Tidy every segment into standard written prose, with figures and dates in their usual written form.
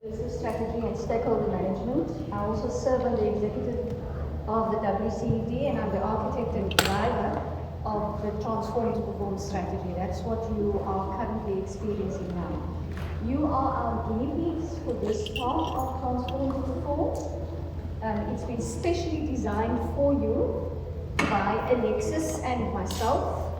Business strategy and stakeholder management. I also serve on the executive of the WCED, and I'm the architect and driver of the Transform to Perform strategy. That's what you are currently experiencing now. You are our guinea pigs for this part of Transform to Perform. It's been specially designed for you by Alexis and myself.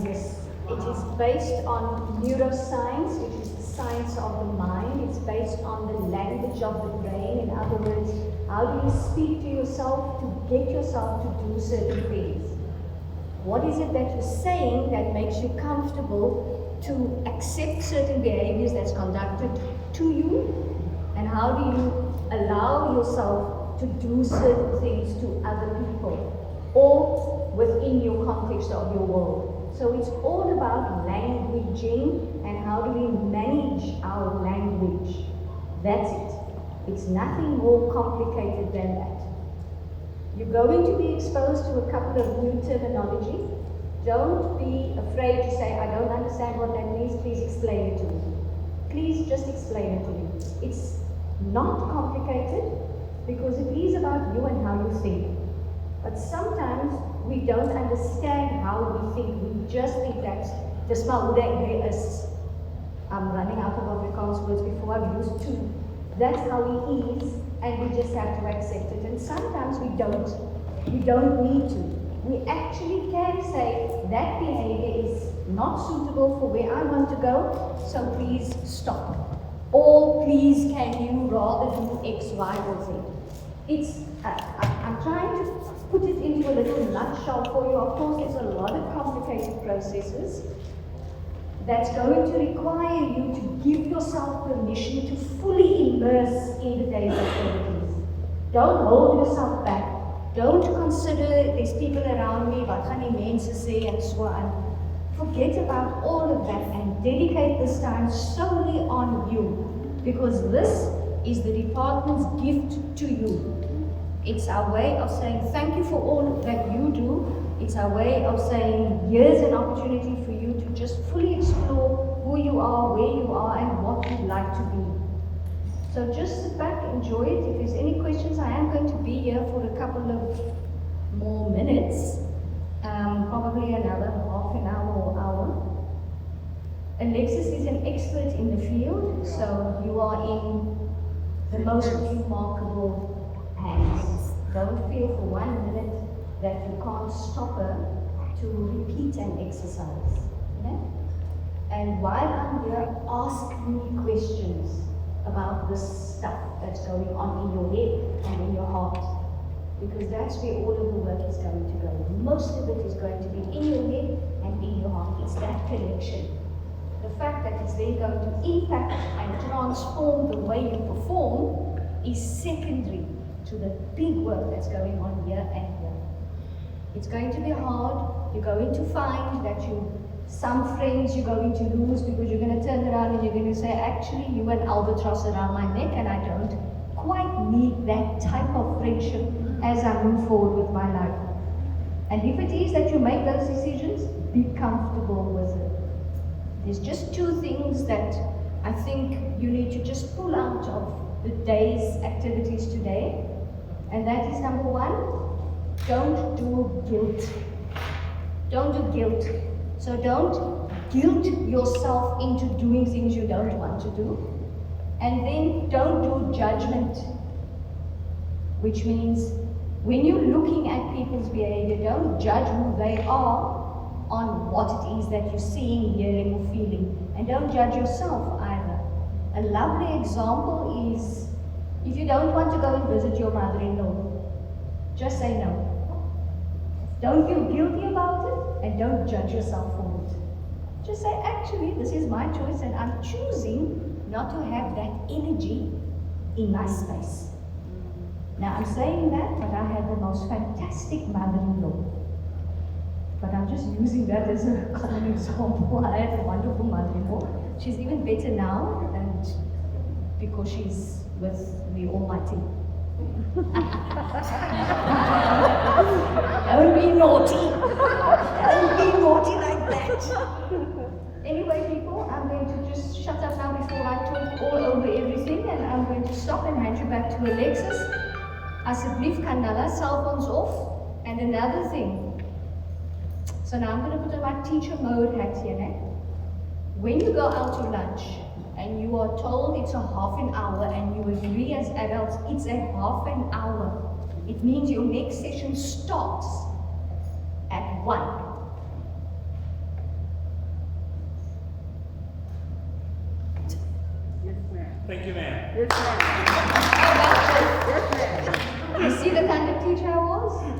Yes, it is based on neuroscience, which is the science of the mind. It's based on the language of the brain. In other words, how do you speak to yourself to get yourself to do certain things? What is it that you're saying that makes you comfortable to accept certain behaviors that's conducted to you? And how do you allow yourself to do certain things to other people or within your context of your world? So it's all about languaging and how do we manage our language. That's it. It's nothing more complicated than that. You're going to be exposed to a couple of new terminology. Don't be afraid to say, I don't understand what that means, please explain it to me. Please just explain it to me. It's not complicated because it is about you and how you think. But sometimes we don't understand how we think. We just think that's the small day is. I'm running out of Afrikaans words before I'm used to. That's how he is, and we just have to accept it. And sometimes we don't. We don't need to. We actually can say that behavior is not suitable for where I want to go, so please stop. Or please can you rather do X, Y, or Z. I'm trying to put it into a little nutshell for you. Of course, there's a lot of complicated processes that's going to require you to give yourself permission to fully immerse in the day's activities. Don't hold yourself back. Don't consider there's people around me, what gaan die mense sê, and so on. Forget about all of that and dedicate this time solely on you, because this is the department's gift to you. It's our way of saying thank you for all that you do. It's our way of saying here's an opportunity for you to just fully explore who you are, where you are, and what you'd like to be. So just sit back, enjoy it. If there's any questions, I am going to be here for a couple of more minutes, probably another half an hour or hour. Alexis is an expert in the field, so you are in the most remarkable hands. Don't feel for 1 minute that you can't stop her to repeat an exercise. Yeah? And while I'm here, ask me questions about this stuff that's going on in your head and in your heart. Because that's where all of the work is going to go. Most of it is going to be in your head and in your heart. It's that connection. The fact that it's then going to impact and transform the way you perform is secondary to the big work that's going on here and here. It's going to be hard. You're going to find that some friends you're going to lose because you're going to turn around and you're going to say, actually, you an albatross around my neck and I don't quite need that type of friendship as I move forward with my life. And if it is that you make those decisions, be comfortable with it. There's just two things that I think you need to just pull out of the day's activities today. And that is number one, don't do guilt. Don't do guilt. So don't guilt yourself into doing things you don't want to do. And then don't do judgment, which means when you're looking at people's behavior, don't judge who they are on what it is that you're seeing, hearing, or feeling. And don't judge yourself either. A lovely example is if you don't want to go and visit your mother-in-law, just say no. Don't feel guilty about it and don't judge yourself for it. Just say, actually, this is my choice and I'm choosing not to have that energy in my space. Now, I'm saying that, but I have the most fantastic mother-in-law. But I'm just using that as a common example. I have a wonderful mother-in-law. She's even better now, and because she's with the Almighty. Don't be naughty. Don't be naughty like that. Anyway, people, I'm going to just shut up now before I talk all over stop and hand you back to Alexis. Asseblief Canella, cell phones off. And another thing. So now I'm going to put on my teacher mode hat here. Eh? When you go out to lunch and you are told it's a half an hour and you agree as adults it's a half an hour, it means your next session starts at 1. Thank you, ma'am. Yes, ma'am. You see the kind of teacher I was?